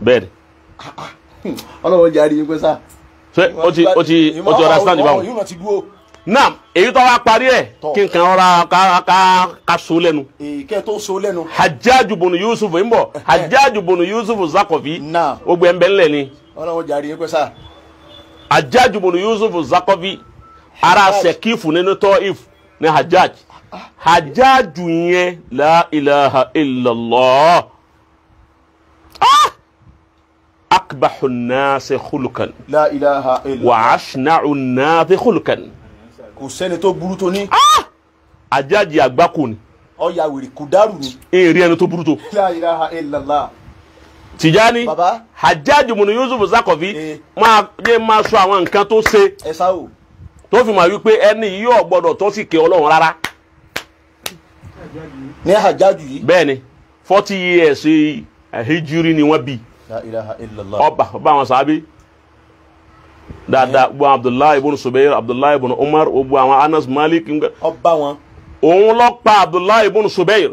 bẹ́ẹ̀ni. ọlọ́wọ́ jẹ́ àríyìn pé sá. ṣé o ti understand báwọn. naam èyí tó wá parí ẹ̀ kí n kàn ọ́ra ká so lẹ́nu. kẹ́ tó so lẹ́nu. Hajjaju bunu Yusuf ń bọ̀ Hajjaju bunu Yusuf Zaqafi ó gbé ń bẹ́ ńlẹ̀ ni. ọlọ́wọ́ jẹ́ àríyìn pé sá. Hajjaju bunu Yusuf Zaqafi ara Sekifu nínú Taif ní Hajjaj. Hajjaju yẹn la ilaha illallah akbahu nnaasi khulukan la ilaha illallah wa ashna'u nnaasi khulukan. kò sẹ́ni tó burú tó ní. Hajjaj àgbákò ni. ọ̀ya wèrè kò dárù ni. èrè ẹni tó burú tó. la ilaha illallah. Tijani baba Hajjaju bunu Yusuf Zaqafi máa sọ àwọn nǹkan tó ṣe ẹ sá o tó fi máa wí pé ẹni yìí ò gbọdọ̀ tó sì ké Ọlọ́run rárá. ní Hajjaju yìí. bẹ́ẹ̀ni 40 years hijiri ni wọ́n bí. la ilaha illallah. ọba àwọn sábẹ́ dáadáa gbọ́ Abdullahi ibn Subayr Abdullahi ibn Umar gbọ́ àwọn Anas Malik. ọba wọn. òun ló pa Abdullahi ibn Subayr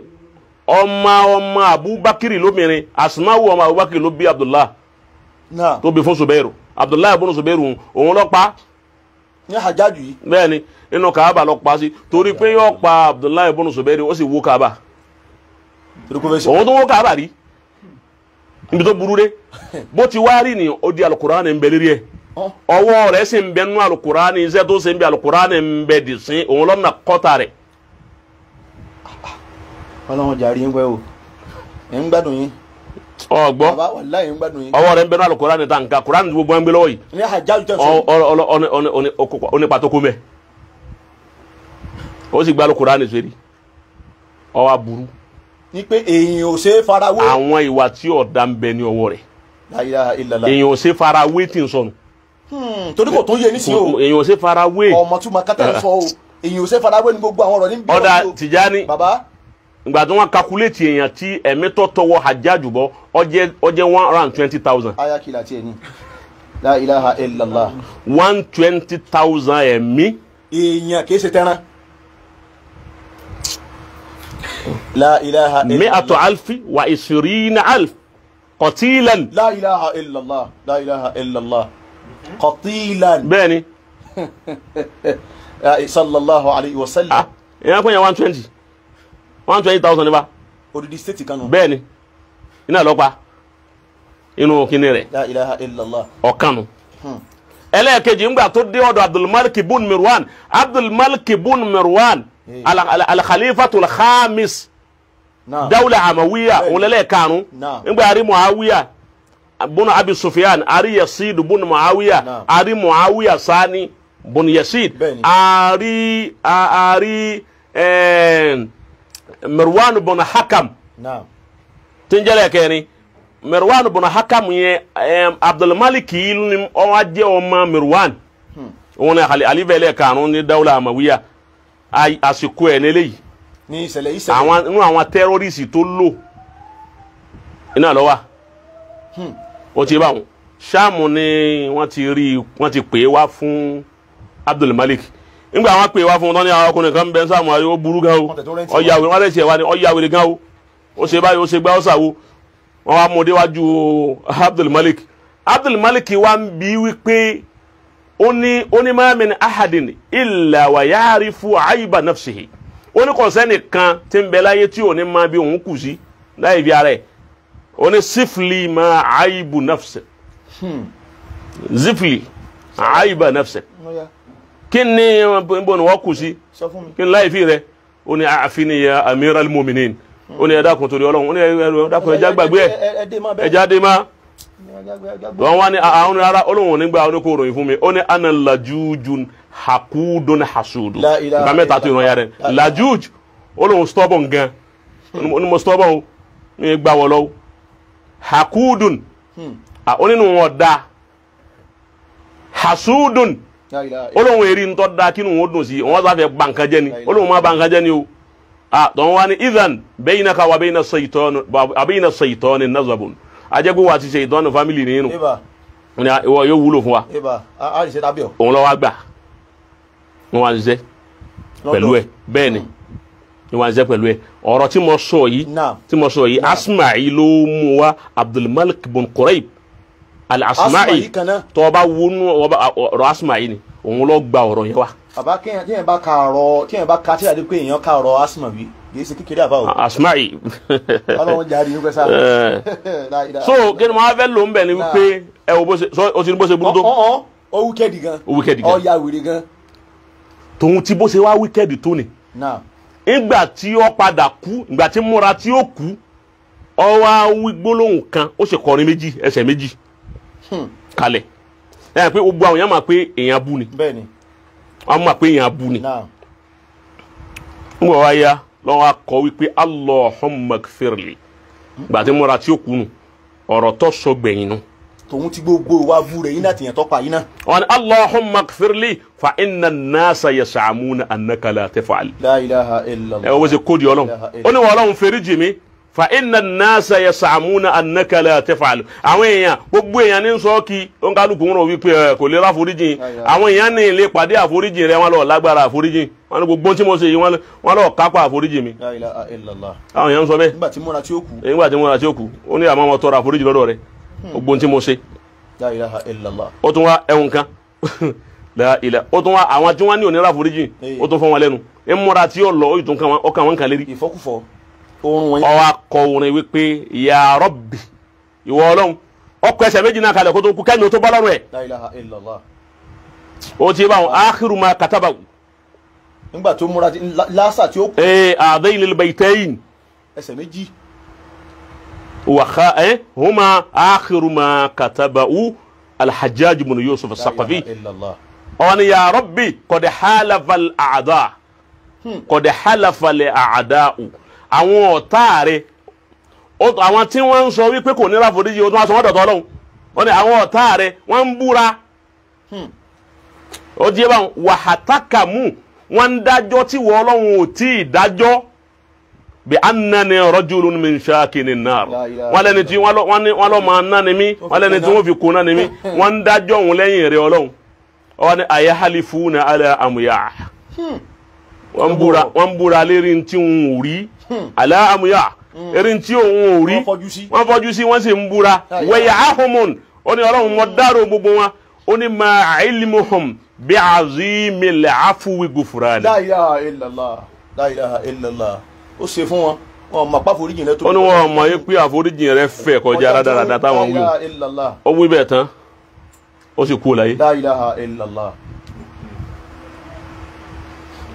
ọmọ Abubakiri lóbìnrin Asma'u ọmọ Abubakiri ló bí Abdullahi tó bí fún Subayr Abdullahi ibn Subayr òun ló pa. ní Hajjaju yìí. bẹ́ẹ̀ni inú Kaaba ló pa sí torí pé yóò pa Abdullahi ibn Subayr ó sì wó Kaaba. òun tó wó Kaaba rí níbi tó burú dé bó ti wá rí ni ó di Al-Qur'ani ń bẹ lérí ẹ ọwọ́ rẹ̀ sì ń bẹ nínú Al-Qur'ani iṣẹ́ tó ṣe ń bẹ Al-Qur'ani ń bẹ dì sí òun lọ́nà kọ́ta rẹ̀. ọlọ́run jàre ń wẹ́ o ẹ̀ ń gbádùn yín. ọgbọ́ bàbá wàláhì ń gbádùn yín. ọwọ́ rẹ̀ ń bẹ nínú Al-Qur'ani tá nǹkan Qur'ani tó gbogbo ń gbé lọ́wọ́ yìí. ní Hajjaju tẹ̀ sọ. onípàtókó mẹ́ ó sì gbá Al-Qur'ani sórí ọwọ́ aburú. ní pé èèyàn ò ṣe é farawé. àwọn ìwà tí ọ̀dà ń bẹ ní ọwọ́ rẹ̀. la ilaha illallah. èèyàn ò ṣe é farawé tí ń sọnù. torí kò tó yé nísìnyí o. èèyàn ò ṣe é farawé. ọmọ tún máa kátà ń sọ o èèyàn ò ṣe é farawé ní gbogbo àwọn ọ̀rọ̀ ní bí. ọ̀dà Tijani bàbá. ìgbà tí wọ́n kakuléètì èèyàn tí ẹ̀mí tó tọwọ́ Hajjaju bọ́ ó jẹ́ 120,000. aya kìlà tiẹ̀ ni la ilaha illallah. 120,000 ẹ̀mí. èèyàn kìí ṣe tẹ́ran. la ilaha illallah. mi'atu alfi wa 20,000 qatilan. la ilaha illallah la ilaha illallah qatilan. bẹ́ẹ̀ni. sallallahu alayhi wa sallam. èèyàn kò yẹ 120,000 nípa. odidi state kanu. bẹ́ẹ̀ni iná lọ́pa inú kíní rẹ̀. la ilaha illallah. ọ̀kanu. ẹlẹ́ẹ̀kejì ńgbà tó dé ọ̀dọ̀ Abdulmalik ibn Marwan Abdulmalik ibn Marwan al-Khalifatul Khamis dawla Amawiya òun lẹ́lẹ́ẹ̀kanu ńgbà àrí Muawiya bun Abi Sufyan àrí Yazid bun Muawiya àrí Muawiya Sani bun Yazid àrí Marwan bun Hakam tí ń jẹ́lẹ̀ kẹrin Marwan bun Hakam yẹn Abdulmalik yìí ni ọwọ́ jẹ́ ọmọ Marwan òun ni alifẹ̀lẹ̀ kanu ní dawla Amawiya àsìkò ẹ̀ nílẹ̀ yìí àwọn inú àwọn tẹ́rọ́rìsì tó lò iná lọ́wọ́ ó ti bá wọn Ṣáàmù ni wọ́n ti pè é wá fún Abdulmalik nígbà wọn pè wá fún wọn tán ní àwọn ọkùnrin kan bẹ Ṣáàmù ayé ó burú gan o ọ̀yàwó wọn lẹ́sẹ̀ wá ní ọ̀yàwó gan o ó ṣe báyìí ó ṣe gbá ó ṣàwo wọn wá mú déwájú Abdulmalik wá ń bí wípé ó ní ma min ahadin illa wa ya'rifu aiba nafsihi ó ní kò sẹ́ni kan tí ń bẹ láyé tí ò ní máa bí òun kù sí láì bí ara ẹ̀ ó ní sifli ma aibu nafsi zifli aiba nafsi kí ni bó ni wọ́n kù sí kí ni láì fi rẹ̀ ó ní àfihàn ya amiral mu'minin ó ní ẹ̀dá kun torí Ọlọ́run ó ní ẹ̀dá kun ẹja gbàgbé ẹ̀ ẹja dé má wọn wá ní àwọn ará Ọlọ́run nígbà oníkó ròyìn fún mi ó ní ana lajujun hakudun hasudu nǹkan mẹ́ta tó ìrànyà rẹ̀ lajuj Ọlọ́run stubborn gan ní mo stubborn o ní gbà wọ́ lọ́wọ́ hakudun ó nínú wọn da hasudun Ọlọ́run èrì ń tọ́ da kí wọn dùn sí wọn sáfẹ́ bankan jẹ́ ni Ọlọ́run má bankan jẹ́ ni o dɔn wani idan bainaka wa baina saytani nazabun ajẹ́ pé wà ti ṣètọ́nù family nínú ìwọ yóò wúlò fún wa òun lọ wá gbà wọn wá ṣiṣẹ́ pẹ̀lú ẹ̀ bẹ́ẹ̀ ni ni wọ́n ṣe pẹ̀lú ẹ̀ ọ̀rọ̀ tí mo sọ yìí Asma'i ló mú wa Abdul Malik bin Quraib al-Asma'i tó bá wọnú ọ̀rọ̀ Asma'i ni òun ló gba ọ̀rọ̀ yẹn wá. bàbá tíyẹn bá ka ọ̀rọ̀ tíyẹn bá ka tí a dé pé èèyàn ka ọ̀rọ̀ Asma'i yìí ṣe kékeré àbá o. Asma'i. Ọlọ́run jáde ní pẹ́sà. So kí ni wọ́n á fẹ́ lò ń bẹ̀ ni wípé ẹ wo bó ṣe o ti ní bó ṣe burú tó. ó wíkẹ́ẹ̀dì gan. ó ya wèrè gan. tòun ti bó ṣe wá wíkẹ́ẹ̀dì tó ni. ìgbà tí ó padà kú ìgbà tí múra tí ó kú ó wá wí gbólóhùn kan ó sì kọrin méjì ẹsẹ̀ méjì kalẹ̀ ẹ pé gbogbo àwọn èèyàn máa pé èèyàn bú ni wọ́n máa pé èèyàn bú ni ń bọ̀ wá yá lọ́wọ́ akọ wípé Allahumma gfirli ìgbà tí múra tí ó kú nù ọ̀rọ̀ tó sọ gbẹ̀yìn nù. tòun ti gbogbo wa bú rẹ̀ yín náà tìyẹn tọ́pa yín náà. wọ́n ní Allahumma gfirli fa inna an-nasa yas'amuna annaka la taf'al. La ilaha illallah. ẹ wọ́n ṣe kóòdì ọlọ́run ó ní wọ́n ọlọ́run foríjì mi fa inna an-nasa yas'amuna annaka la taf'al. àwọn èèyàn gbogbo èèyàn ní sọ kí onkaluku ń rò wípé kò lè ra àforíjì àwọn èèyàn ní ilé pàdé àforíjì rẹ wọn lọ lágbára àforíjì wọn ní gbogbo tí mo ṣe yìí wọn lọ kápá àforíjì mi. La ilaha illallah. àwọn èèyàn ń sọ bẹ́ẹ̀. nígbà tí múra tí ó kù. nígbà tí múra tí ó kù ó ní àmọ́ wọn tọrọ àforíjì lọ́dọ̀ rẹ̀ gbogbo tí mo ṣe. La ilaha illallah. ó tún wá ẹ̀wọ̀n kan la ilaha ó tún wá àwọn tí wọ́n ní onírà àforíjì ó tún fọ́ wọn lẹ́nu ń múra tí ó lọ ó tún kàn wọ́n kan lérí. ìfọkúfọ oorun wọn. ó wá kọ orin wípé ya Rabbi ìwọ Ọlọ́run ọkọ ẹsẹ̀ méjì náà kalẹ̀ kó tó kú kẹ́mi ó tó bá lọ́rùn ẹ̀. La ilaha illallah. ó ti bá wọn akhiru ma kataba. nígbà tó múra lásà tí ó kù. adayn al-baytayn. ẹsẹ̀ méjì. هما آخر ما كتبه الحجاج بن يوسف الثقفي أن يا ربي قد حلف الأعداء قد حلف الأعداء àwọn ọ̀tá rẹ̀ àwọn tí wọ́n ń sọ wípé kò ní láforíjì ó tún wá sọ wọ́n dọ̀tọ̀ Ọlọ́run wọ́n ní àwọn ọ̀tá rẹ̀ wọ́n ń búra ó jẹ́ báwọn wàhátàkàmù wọ́n ń dájọ́ tí wọ́n Ọlọ́run ò tí ì dájọ́ bi annani rajulun min shakinin nar wọ́n lẹ́ni tí wọ́n lọ máa ná ni mí wọ́n lẹ́ni tí wọ́n fi kó ná ni mí wọ́n ń dájọ́ òun lẹ́yìn rẹ̀ Ọlọ́run wọ́n ní ayahalifuna ala amuya wọ́n búra lérí tí òun ò rí ala amuya lérí tí òun ò rí wọ́n fọjú sí wọ́n sì ń búra wẹ̀yà ahumun ó ní Ọlọ́run mọ̀ dárò gbogbo wọn ó ní ma ilmuhum bi azimil afwi gufrani. La ilaha illallah. La ilaha illallah. Ó ṣe fún wọn wọn mọ pa foríjìn rẹ tó. ó ní wọn mọ yé pé àforíjìn rẹ fẹ̀ kọjá rádaràda táwọn wí ó wí bẹ́ẹ̀ tán ó sì kú láyé. La ilaha illallah.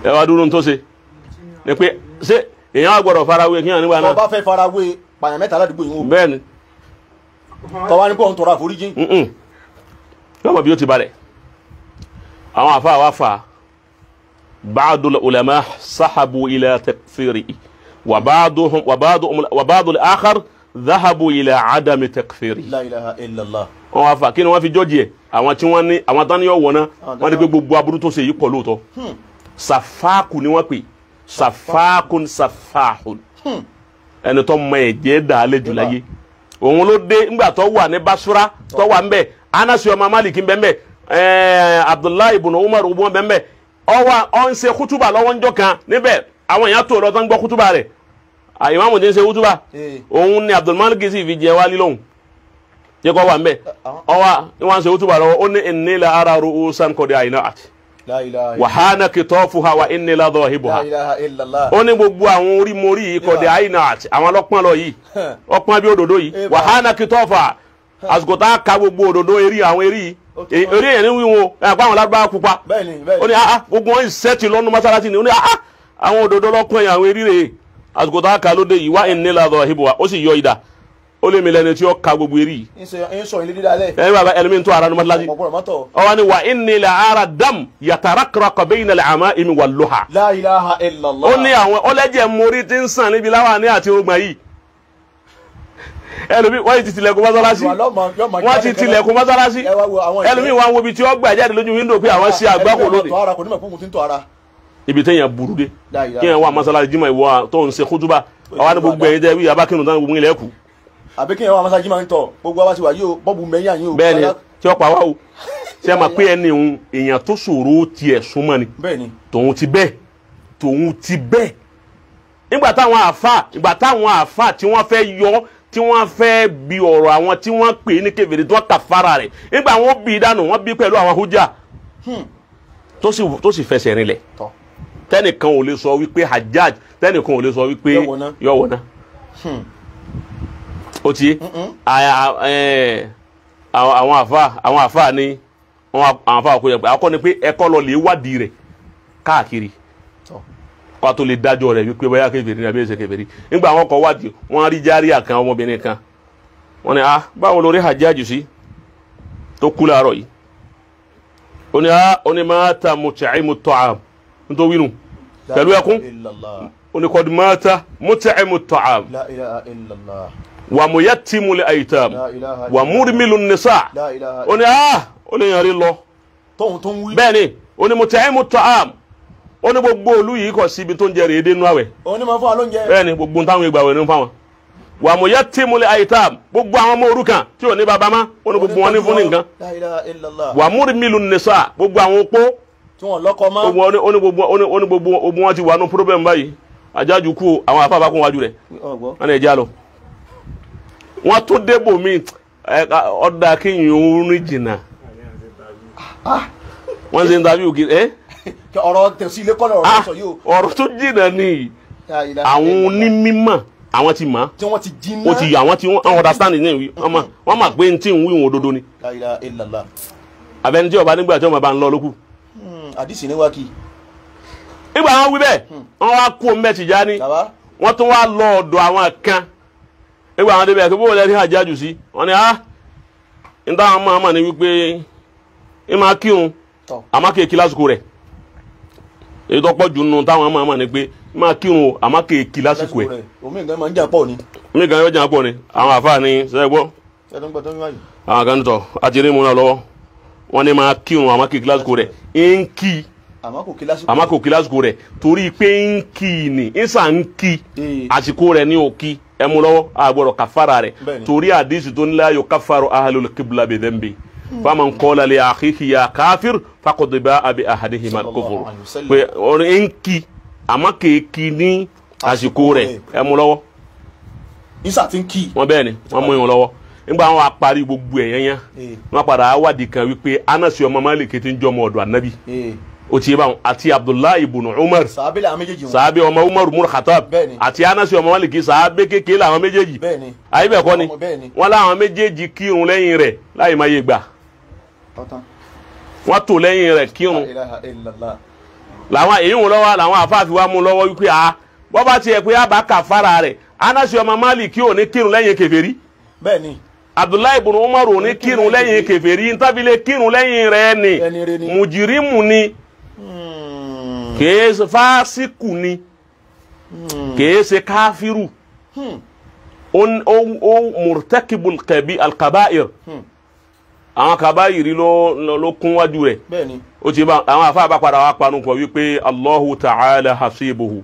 ẹ wá dúró tó ṣe ni pé ṣé èèyàn á gbọ́dọ̀ farawé kí hàn nígbà náà. tó bá fẹ́ farawé pààyàn mẹ́ta ládùúgbò yìí wò. bẹ́ẹ̀ni. tọ́wá ní bọ́ọ̀ ń tọrọ àforíjìn. yọmọ bí ó ti balẹ̀ àwọn àfa wa fa بعض العلماء سحبوا إلى تكفيره وبعض الآخر ذهبوا إلى عدم تكفيره. لا إله إلا الله. wọ́n wá fà kí ni wọ́n fi jọ́jì ẹ̀ àwọn tí wọ́n ní àwọn tán ní ọ̀wọ́ náà wọ́n ní pé gbogbo aburú tó ṣe yìí pọ̀ lóòótọ́ sàfáàkù ni wọ́n pè sàfáàkùn sàfáàhùn ẹni tó mọ ẹ̀jẹ̀ dàálẹ̀ jù láyé òun ló dé ńgbà tó wà ní Basra tó wà ńbẹ̀ Anasi ọmọ Malik ńbẹ̀ Abdullahi ibn Umar ọmọ ńbẹ̀ ọwọ́ ń ṣe kútúbà lọ́wọ́ ńjọ́ kan níbẹ̀ àwọn èèyàn tó lọ tán gbọ́ kútúbà rẹ̀ ìmáàmù tí ń ṣe kútúbà òun ni Abdulmalik sì fi jẹ wá lílọ́hùn jẹ́ kó wà ń bẹ̀ ọwọ́ ni wọ́n ń ṣe kútúbà lọ́wọ́ ó ní inni la ara ru'usan qad ayna'at wa hana kitafuha wa inni la dhahibuha ó ní gbogbo àwọn orí morí yìí qad ayna'at àwọn ọlọ́pàá lọ yìí ọpọ́n bí òdòdó yìí wa hana kitafuha àsìkò tá a ka gbogbo òdòdó eré àwọn eré yìí eré yẹn ní wíwo ẹ̀pá àwọn lágbára pupa ó ní gbogbo wọn ìṣẹ́tì lọ́nu mọ́sálásí ni ó ní àwọn òdòdó lọ́kùnrin yẹn àwọn eré rẹ̀ àsìkò tá a kà lóde yìí wá inni la dhahibuha ó sì yọ ìdá ó lé mi lẹ́ni tí ó ka gbogbo eré yìí. ń sọ ilé dídá lẹ̀. ẹ̀yin bàbá ẹlẹ́mi tó ara ní mọ́sálásí. ọwọ́ ni wa inni la ara dam yatarakraqu bayna al-ama'imi wal-luha. La ilaha illallah. ó ní àwọn ọlẹ́jẹ̀ mórí tí ń sàn níbi láwa ní àti ogbà yìí ẹlòmí wọ́n ti tilẹ̀kùn mọ́sálásí wọ́n ti tilẹ̀kùn mọ́sálásí ẹlòmí wọn wo ibi tí ó gbà jáde lójú wíńdò pé àwọn ṣe àgbákò lóde. ibi téèyàn burú dé kí ẹ wá mọ́sálásí jímọ̀ ìwọ tó ń ṣe kútúbà àwọn ní gbogbo ẹ̀yin tẹ́ wí abákínú tán gbogbo ilẹ̀ kù. àbí kí ẹ wá mọ́sálásí jímọ̀ ń tọ̀ gbogbo wa ti wà yìí o bọ́ọ̀bù mẹ́yà yìí o. bẹ́ẹ̀ni tí ó pa wá o ṣe máa pé ẹni òun èèyàn tó ṣòro tiẹ̀ súnmọ́ ni tòun ti bẹ́ẹ̀ ìgbà táwọn àfà tí wọ́n fẹ́ yọ tí wọ́n fẹ́ bi ọ̀rọ̀ àwọn tí wọ́n pè ní kèfèrí tí wọ́n kàfàrà rẹ̀ nígbà wọ́n bí dànù wọ́n bí pẹ̀lú àwọn hujja tó sì fẹsẹ̀ rinlẹ̀ tẹ́nìkan ò lè sọ wípé Hajjaj tẹ́nìkan ò lè sọ wípé yọ̀wọ̀ná ó ti àwọn àfà ní àwọn àfà kò yẹ pé àkọ́ ni pé ẹ̀kọ́ lọ lè wádìí rẹ̀ káàkiri kó tó lè dájọ́ rẹ̀ wípé bóyá kèfèrí ní àbí ẹ̀ṣẹ̀ kèfèrí nígbà wọn kọ́ wádìí wọ́n rí járíà kan ọmọbìnrin kan wọ́n ní báwo lórí Hajjaj sí tó kú láàárọ̀ yìí ó ní mata mut'imu ta'am nítorí wínú pẹ̀lú ẹkún ó ní qad mata mut'imu ta'am wa muyattimu li aytam wa murmilu nisa ó ní ó lè yàn rí lọ bẹ́ẹ̀ ni ó ní mut'imu ta'am ó ní gbogbo olú yìí kò síbi tó ń jẹ rèé dénú àwẹ̀ ó ní máa fún alóúnjẹ bẹ́ẹ̀ ni gbogbo táwọn ìgbà wẹ̀ ní fáwọn wa muyattimu li aytam gbogbo àwọn ọmọ òrukàn tí ò ní bàbá má ó ní gbogbo wọn ní fún ní nǹkan wa murmilu nisa gbogbo àwọn opó tí wọ́n lọ́kọ mọ́ ó ní gbogbo wọn ti wà ní problem báyìí Hajjaj kú àwọn àfáà bá kún wájú rẹ̀ wọ́n ní ẹja lọ wọ́n tó débò mí ọ̀dà kéèyàn orin jìnnà wọ́n ṣe ń tàbí òkè ọ̀rọ̀ tẹ̀sí ilé kọ́lọ̀ ọ̀rọ̀ sọ yóò ọ̀rọ̀ tó jìnnà ni àwọn onímọ̀ àwọn ti mọ̀ tí wọ́n ti jìnnà ó ti àwọn tí wọ́n understand ní ìwé wọ́n mà pé tí ń wí wọn òdodo ni abẹni tí ọba nígbà tí ọmọ bá ń lọ lókù àdìsí níwákì nígbà wọn wí bẹ́ẹ̀ wọ́n wá kú omi Tijani wọ́n tún wá lọ ọ̀dọ̀ àwọn kan nígbà wọn débẹ̀ kí bó lẹ́rí Hajjaj sí wọ́n ní ń táwọn máa mà ní wípé ń máa kírun àmọ́ kéèkì lásìkò rẹ̀ èyí tó pọ̀ jù nù táwọn máa mà ní pé ń máa kírun àmọ́ kéèkì lásìkò ẹ̀ omi nǹkan máa ń jà pọ̀ ni omi nǹkan yóò jà pọ̀ ni àwọn àfáà ní sẹ́gbọ́ àwọn kan tọ̀ àti rí mu náà lọ́wọ́ wọ́n ní máa kírun àmọ́ kéèkì lásìkò rẹ̀ ń kí àmọ́ kò kí lásìkò rẹ̀ torí pé ń kí ni ń sà ń kí àsìkò rẹ̀ ní òkí ẹmu lọ́wọ́ àgbọ̀dọ̀ kàfàrà rẹ̀ torí àdìsí tó ní la yukaffaru ahlul qibla bi dhanbi faman qala li akhihi ya kafir faqad ba'a bi ahadihima al-kufr pé ọ̀rẹ́ ń kí àmọ́ kéèkì ní àsìkò rẹ̀ ẹmu lọ́wọ́ isa ti ń kí wọ́n bẹ́ẹ̀ ni wọ́n mú yín lọ́wọ́ nígbà wọn apari gbogbo ẹ̀ yẹn wọ́n padà wádìí kan wípé Anasi ọmọ Malik ti ń jọmọ ọ̀dọ̀ Ànábì o ti bá àti Abdullahi ibn Umar sàábé ọmọ Umar ibn Khattab àti Anasi ọmọ Malik sàábé kékeré làwọn méjèèjì ayé bẹ́ẹ̀ kọ́ ni wọ́n láwọn méjèèjì kírun lẹ́yìn rẹ̀ láì máa yé gbà wọ́n tò lẹ́yìn rẹ̀ kírun làwọn èyí wọn lọ́wọ́ làwọn àfáàfin wa mú lọ́wọ́ wípé bọ́ bá tiẹ̀ pé àbá kàfàrà rẹ̀ Anasi ọmọ Malik ò ní kírun lẹ́yìn kèfèrí bẹ́ẹ̀ni Abdullahi ibn Umar ò ní kírun lẹ́yìn kèfèrí ntábìlẹ̀ kírun lẹ́yìn rẹ̀ ni mùjìrímù ni kìí ṣe fásikù ni kìí ṣe káfíru ó murtakibul alkaba'ir àwọn kaba'iri ló kún wájú rẹ̀ ó ti bá àwọn afá bá padà wá panu pọ̀ wípé Allahu ta'ala hasibuhu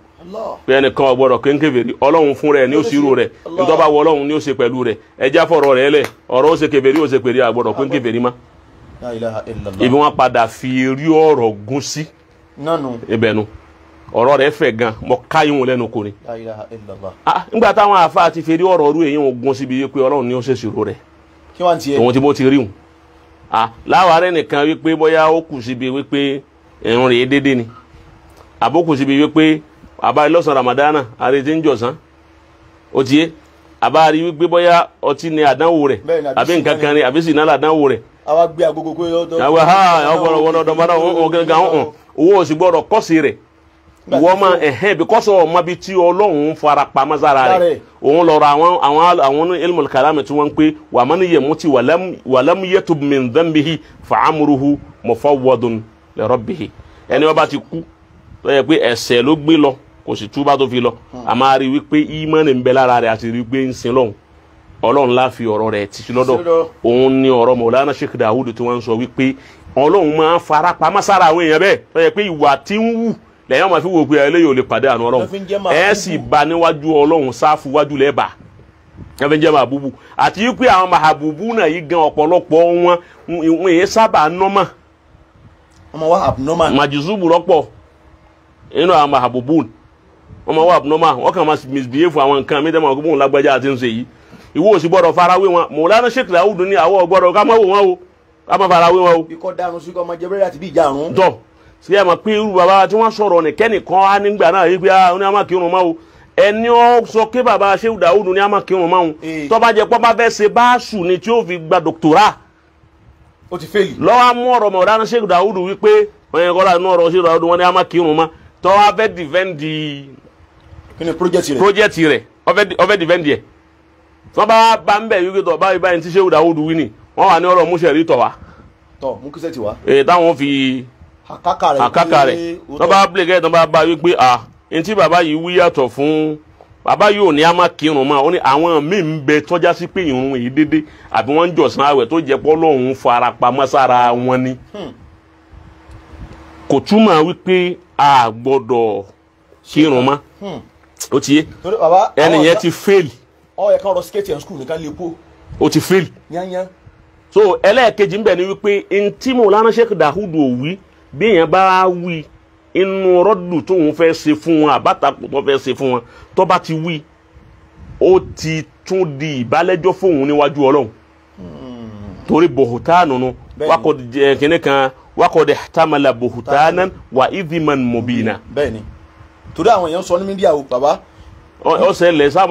pé ẹnìkan ọgbọ́dọ̀ kéńkéfèrí Ọlọ́run fún rẹ̀ ní ó ṣírò rẹ̀ nítorí bá wọ Ọlọ́run ní ó ṣe pẹ̀lú rẹ̀ ẹjá fọ̀rọ̀ rẹ̀ lẹ̀ ọ̀rọ̀ ó ṣe kèfèrí ó ṣe pèrè àgbọ́dọ̀ kéńkéfèrí má ibi wọn padà fi rí ọ̀rọ̀ gún sí ibẹ̀nu ọ̀rọ̀ rẹ̀ fẹ̀ gan mọ káyún lẹ́nu kò ní. nígbà táwọn àfa ti fi rí ọ̀rọ̀ ọdún èyí wọn gún síbi pé Ọlọ́run ní ó ṣe ṣírò rẹ̀ òun tí mo ti rí hùn láwàárẹ̀ nìkan wípé bóyá ó kù síbi wípé ẹ̀rùn rèé dédé ni àbókù síbi wípé àbá lọ́sàn Ramadana àrètí ń jọ̀sán ó ti yé àbá rí wípé bóyá ọtí ni àdánwò rẹ̀ àbí nǹkan kan ni àbí sì náà àdánwò rẹ̀. àwa gbé agogo pé ọdọ. àwa ọgbọ̀nọ̀ wọn ọdọ bá wọn gẹ́gẹ́ àwọn owó òsì gbọ́dọ̀ kọ́sì rẹ̀ wọ́n máa bí kọ́sọ̀ ọmọ bíi tí Ọlọ́run fara pamọ́ sára rẹ̀ òun lọ́rọ̀ àwọn ilmul kalam tí wọ́n ń pé wa man yamuti walam yatub min dhanbihi fa amruhu mufawwadun li rabbih ẹni wọ́n bá ti kú tó yẹ pé ẹ̀ṣẹ̀ ló gbé lọ kò sì túbá tó fi lọ a máa rí wípé ìmánì ń bẹ lára rẹ̀ àti rí pé ń sin lọ́hùn Ọlọ́run la fi ọ̀rọ̀ rẹ̀ tì lọ́dọ̀ òun ni ọ̀rọ̀ Maulana Sheikh Dawud tí wọ́n ń sọ wípé Ọlọ́run máa fara pamọ́ sára àwọn èèyàn bẹ́ẹ̀ tó yẹ pé ìwà tí ń wù lẹ́yìn ọmọ fi wò pé eléyìí ò lè pàdé àánú Ọlọ́run ẹ sì bá níwájú Ọlọ́run sáfù wájú lẹ́bàá ẹ fi ń jẹ́ màbúbù àti wípé àwọn màbúbù náà yìí gan ọ̀pọ̀lọpọ̀ wọn èyí sábà nọ́mà ọmọ wa abnormal màjùzúbù lọ́pọ̀ inú àwọn màbúbù wọ́n máa wà abnormal wọ́n kàn máa misbehave àwọn nǹkan mi dẹ́mọ̀ ọgbọ́n lágbájá àti ń ṣe yìí ìwọ ò sì gbọ́dọ̀ farawé wọn Mọ̀lánà Sheikh Daud ní àwọ̀ gbọ́dọ̀ ká má wò wọn o ká má farawé wọn o. ikọ̀ dànù sí ọmọ jẹ́bẹ́rẹ́ àti bí ìjà àrùn. tọ́ sí ẹ mọ̀ pé irú bàbá tí wọ́n sọ̀rọ̀ nìkẹ́nìkan á nígbà náà yí pé ó ní a máa kírun máa o ẹni ó sọ pé bàbá Sheikh Daud ní a máa kírun máa o tó bá jẹ́ pọ́ bá fẹ́ ṣe báàsù ni tí ó fi gba dòkítórà ó ti fẹ́ẹ̀lì. lọ́wọ́ mú ọ̀rọ̀ Mọ̀lánà Sheikh Daud wípé ọ̀yẹ́ kọ́lá inú ọ̀rọ̀ Sheikh Daud wọn ni a máa kírun máa tó wá fẹ́ dìfẹ́ǹdì kí ni project rẹ̀ ọfẹ́ dìfẹ́ǹdì ẹ̀ wọ́n bá ń bẹ̀ wípé tọ̀ báyìí tí Sheikh Daud wí ni wọ́n wà ní ọ̀rọ̀ múṣẹ̀rí tọ̀ wá. tọ̀ mú kíṣẹ́ ti wá. táwọn fi àkàkà rẹ̀ tó bá bílẹ̀ kẹ́ tó bá wípé n tí bàbá yìí wí yàtọ̀ fún bàbá yìí ò ní a máa kírun mọ́ ó ní àwọn míì ń bẹ tọ́já sí pé ìrun èyí dédé àbí wọ́n ń jọ̀sán àwẹ̀ tó jẹ́ pọ́ lọ́hùn fara pamọ́ sára wọn ni kò túmọ̀ wípé a gbọ́dọ̀ kírun mọ́ ó ti yé ẹni yẹn ti fail. ọ yẹ ká rọ skate and school nìkan lè kó. ó ti fail. yányán. so ẹlẹ́ẹ̀kejì ń bẹ ni wípé ntí Mọ̀lánà Sheikh Daud ò wí bí èèyàn bá wí inú rọ́dù tóun fẹ́ ṣe fún wọn àbátakò tó fẹ́ ṣe fún wọn tó bá ti wí ó ti tún di ìbálẹ́jọ́ fóun níwájú Ọlọ́run torí bòhùtánù nu wákò kìnnì kan wákò dé tamala bòhùtánù wà ìdìmọ̀ mọ̀bìnà. bẹ́ẹ̀ni torí àwọn èèyàn sọ ní mídíà o bàbá. ọ̀sẹ̀ lẹ̀ sáà.